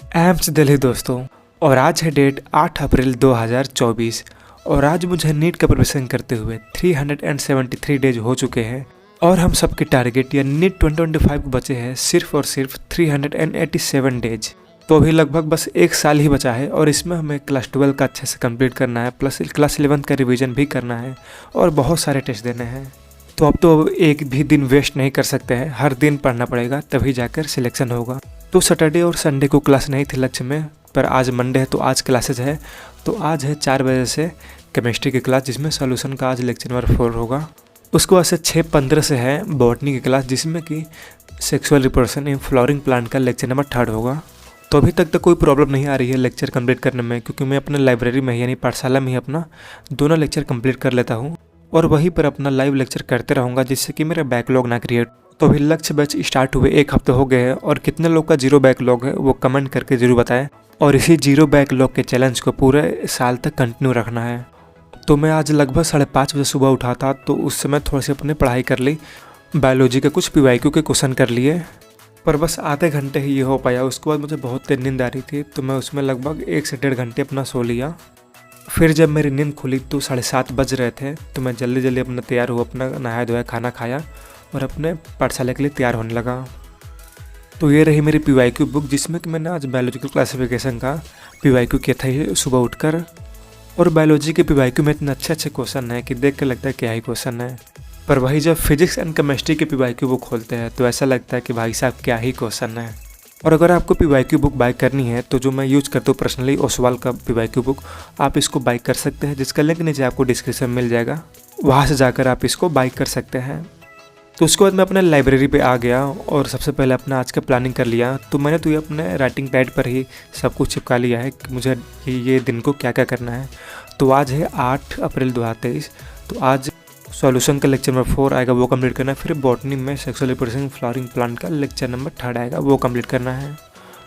AIIMS Delhi दोस्तों। और आज है डेट 8 अप्रैल 2024 और आज मुझे नीट का प्रिपरेशन करते हुए 373 डेज हो चुके हैं और हम सबके टारगेट या नीट 2025 को बचे हैं सिर्फ और सिर्फ 387 डेज। तो अभी लगभग बस एक साल ही बचा है और इसमें हमें क्लास 12 का अच्छे से कंप्लीट करना है, प्लस क्लास 11 का रिवीजन भी करना है और बहुत सारे टेस्ट देने हैं। तो अब एक भी दिन वेस्ट नहीं कर सकते हैं, हर दिन पढ़ना पड़ेगा तभी जाकर सिलेक्शन होगा। तो सैटरडे और संडे को क्लास नहीं थी लक्ष्य में, पर आज मंडे है तो आज क्लासेज है। तो आज है 4 बजे से केमिस्ट्री की क्लास जिसमें सॉल्यूशन का आज लेक्चर नंबर 4 होगा। उसके बाद से 6:15 से है बॉटनी की क्लास जिसमें कि sexual reproduction in flowering plant का लेक्चर नंबर 3 होगा। तो अभी तक तो कोई प्रॉब्लम नहीं आ रही है लेक्चर कंप्लीट करने में, क्योंकि मैं अपने लाइब्रेरी में यानी पाठशाला में ही अपना दोनों लेक्चर कंप्लीट कर लेता हूँ और वहीं पर अपना लाइव लेक्चर करते रहूँगा जिससे कि मेरा बैकलॉग ना क्रिएट। तो अभी लक्ष्य बैच स्टार्ट हुए 1 हफ्ते हो गए हैं और कितने लोग का 0 बैकलॉग है वो कमेंट करके जरूर बताएं। और इसी 0 बैकलॉग के चैलेंज को पूरे साल तक कंटिन्यू रखना है। तो मैं आज लगभग 5:30 बजे सुबह उठा था, तो उस समय थोड़ी सी अपनी पढ़ाई कर ली, बायोलॉजी के कुछ PYQ के क्वेश्चन कर लिए, पर बस आधे घंटे ही ये हो पाया। उसके बाद मुझे बहुत तेज नींद आ रही थी तो मैं उसमें लगभग 1 से 1.5 घंटे अपना सो लिया। फिर जब मेरी नींद खुली तो 7:30 बज रहे थे, तो मैं जल्दी जल्दी अपना तैयार हुआ, अपना नहाया धोया, खाना खाया और अपने पाठशाला के लिए तैयार होने लगा। तो ये रही मेरी PYQ बुक जिसमें कि मैंने आज बायोलॉजिकल क्लासिफिकेशन का PYQ किया था ये सुबह उठकर। और बायोलॉजी के PYQ में इतने अच्छे अच्छे क्वेश्चन हैं कि देख के लगता है क्या ही क्वेश्चन है, पर वही जब फिजिक्स एंड केमिस्ट्री के PYQ वो खोलते हैं तो ऐसा लगता है कि भाई साहब क्या ही क्वेश्चन है। और अगर आपको PYQ बुक बाय करनी है तो जो मैं यूज करता हूँ पर्सनली ओसवाल का PYQ बुक, आप इसको बाय कर सकते हैं, जिसका लिंक नीचे आपको डिस्क्रिप्शन में मिल जाएगा, वहाँ से जाकर आप इसको बाय कर सकते हैं। तो उसके बाद मैं अपने लाइब्रेरी पे आ गया और सबसे पहले अपना आज का प्लानिंग कर लिया। तो मैंने तो ये अपने राइटिंग पैड पर ही सब कुछ चिपका लिया है कि मुझे ये दिन को क्या क्या करना है। तो आज है 8 अप्रैल 2023। तो आज सॉल्यूशन का लेक्चर नंबर 4 आएगा, वो कंप्लीट करना है। फिर बॉटनी में सेक्सुअल रिप्रोडक्शन फ्लावरिंग प्लांट का लेक्चर नंबर 3 आएगा, वो कंप्लीट करना है।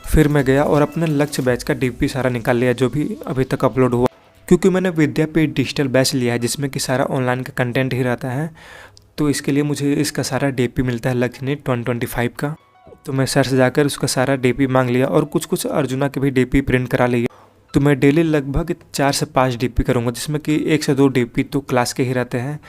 फिर मैं गया और अपने लक्ष्य बैच का DP सारा निकाल लिया जो भी अभी तक अपलोड हुआ, क्योंकि मैंने विद्यापीठ डिजिटल बैच लिया है जिसमें कि सारा ऑनलाइन का कंटेंट ही रहता है। तो इसके लिए मुझे इसका सारा DP मिलता है लक्ष्य नीट 2025 का। तो मैं सर से जाकर उसका सारा DP मांग लिया और कुछ अर्जुना के भी DP प्रिंट करा लिया। तो मैं डेली लगभग 4 से 5 DP करूँगा, जिसमें कि 1 से 2 DP तो क्लास के ही रहते हैं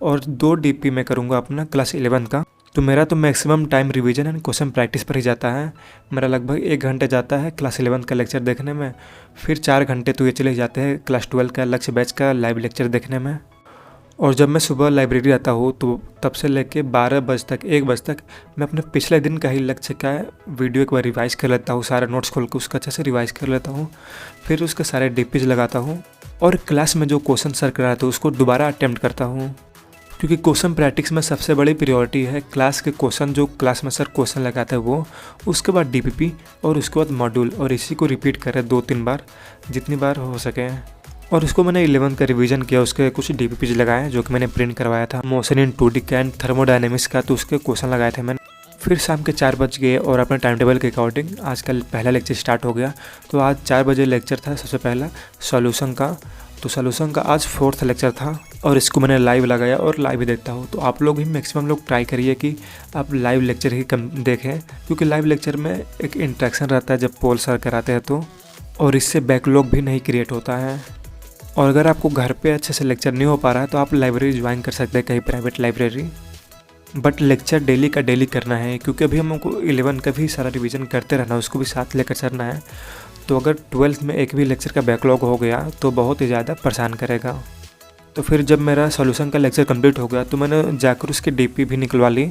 और 2 DP मैं करूँगा अपना क्लास 11 का। तो मेरा तो maximum time revision and question practice पर ही जाता है। मेरा लगभग 1 घंटे जाता है क्लास 11 का लेक्चर देखने में, फिर 4 घंटे तो ये चले जाते हैं क्लास 12 का लक्ष्य बैच का लाइव लेक्चर देखने में। और जब मैं सुबह लाइब्रेरी आता हूँ तो तब से लेके 12 बजे तक 1 बजे तक मैं अपने पिछले दिन का ही लक्ष्य का वीडियो एक बार रिवाइज़ कर लेता हूँ, सारा नोट्स खोल के उसका अच्छे से रिवाइज़ कर लेता हूँ। फिर उसके सारे DPs लगाता हूँ और क्लास में जो क्वेश्चन सर कराते हैं उसको दोबारा अटेम्प्ट करता हूँ, क्योंकि क्वेश्चन प्रैक्टिस में सबसे बड़ी प्रायोरिटी है क्लास के क्वेश्चन, जो क्लास में सर क्वेश्चन लगाते हैं वो, उसके बाद DPP और उसके बाद मॉड्यूल, और इसी को रिपीट करें 2-3 बार जितनी बार हो सके। और उसको मैंने 11 का रिवीजन किया, उसके कुछ DPPs लगाए जो कि मैंने प्रिंट करवाया था, मोशन इन 2D का एंड थर्मोडायनेमिक्स का, तो उसके क्वेश्चन लगाए थे मैंने। फिर शाम के 4 बज गए और अपने टाइम टेबल के अकॉर्डिंग आज का पहला लेक्चर स्टार्ट हो गया। तो आज 4 बजे लेक्चर था सबसे पहला सॉल्यूशन का। तो सॉल्यूशन का आज 4th लेक्चर था और इसको मैंने लाइव लगाया और लाइव ही देखता हूँ। तो आप लोग भी मैक्सिमम लोग ट्राई करिए कि आप लाइव लेक्चर ही कम देखें, क्योंकि लाइव लेक्चर में एक इंटरेक्शन रहता है जब पोल सर कराते हैं तो, और इससे बैकलॉग भी नहीं क्रिएट होता है। और अगर आपको घर पे अच्छे से लेक्चर नहीं हो पा रहा है तो आप लाइब्रेरी ज्वाइन कर सकते हैं, कहीं private library, but lecture daily का डेली करना है, क्योंकि अभी हमको 11 का भी सारा रिवीजन करते रहना है, उसको भी साथ लेकर चलना है। तो अगर 12th में एक भी लेक्चर का बैकलॉग हो गया तो बहुत ही ज़्यादा परेशान करेगा। तो फिर जब मेरा सॉल्यूशन का लेक्चर कंप्लीट हो गया तो मैंने जाकर उसकी DP भी निकलवा ली।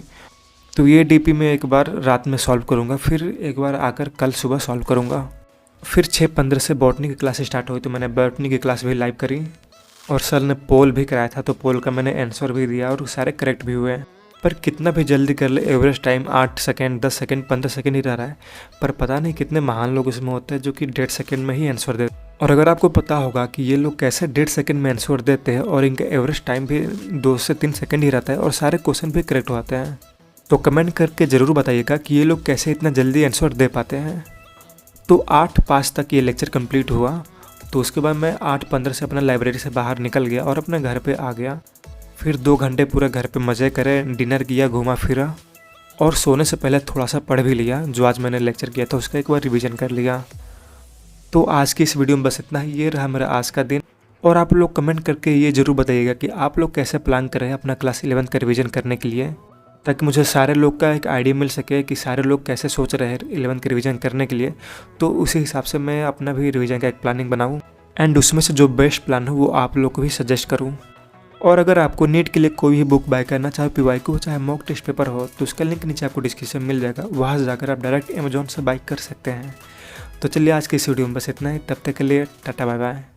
तो ये DP मैं एक बार रात में सॉल्व करूँगा, फिर एक बार आकर कल सुबह सॉल्व करूँगा। फिर 6:15 से बॉटनी की क्लास स्टार्ट हुई, तो मैंने बॉटनी की क्लास भी लाइव करी और सर ने पोल भी कराया था, तो पोल का मैंने आंसर भी दिया और सारे करेक्ट भी हुए। पर कितना भी जल्दी कर ले average time 8 second, 10 second, 15 second ही रह रहा है, पर पता नहीं कितने महान लोग इसमें होते हैं जो कि 1.5 सेकेंड में ही आंसर देते। और अगर आपको पता होगा कि ये लोग कैसे 1.5 सेकेंड में आंसर देते हैं और इनका एवरेज टाइम भी 2 से 3 सेकेंड ही रहता है और सारे क्वेश्चन भी करेक्ट होते हैं, तो कमेंट करके ज़रूर बताइएगा कि ये लोग कैसे इतना जल्दी आंसर दे पाते हैं। तो 8:05 तक ये लेक्चर कंप्लीट हुआ। तो उसके बाद मैं 8:15 से अपना लाइब्रेरी से बाहर निकल गया और अपने घर पे आ गया। फिर 2 घंटे पूरे घर पे मज़े करे, डिनर किया, घूमा फिरा और सोने से पहले थोड़ा सा पढ़ भी लिया, जो आज मैंने लेक्चर किया था उसका एक बार रिवीजन कर लिया। तो आज की इस वीडियो में बस इतना ही। ये रहा मेरा आज का दिन। और आप लोग कमेंट करके ये ज़रूर बताइएगा कि आप लोग कैसे प्लान कर रहे हैं अपना क्लास 11th का रिवीजन करने के लिए, ताकि मुझे सारे लोग का एक आइडिया मिल सके कि सारे लोग कैसे सोच रहे हैं 11th का रिवीजन करने के लिए। तो उसी हिसाब से मैं अपना भी रिवीजन का एक प्लानिंग बनाऊँ एंड उसमें से जो बेस्ट प्लान हो वो आप लोग को भी सजेस्ट करूँ। और अगर आपको नीट के लिए कोई भी बुक बाय करना, चाहे PYQ हो चाहे मॉक टेस्ट पेपर हो, तो उसका लिंक नीचे आपको डिस्क्रिप्शन में मिल जाएगा, वहाँ से जाकर आप डायरेक्ट अमेजोन से बाय कर सकते हैं। तो चलिए आज की इस वीडियो में बस इतना ही। तब तक के लिए टाटा बाय बाय।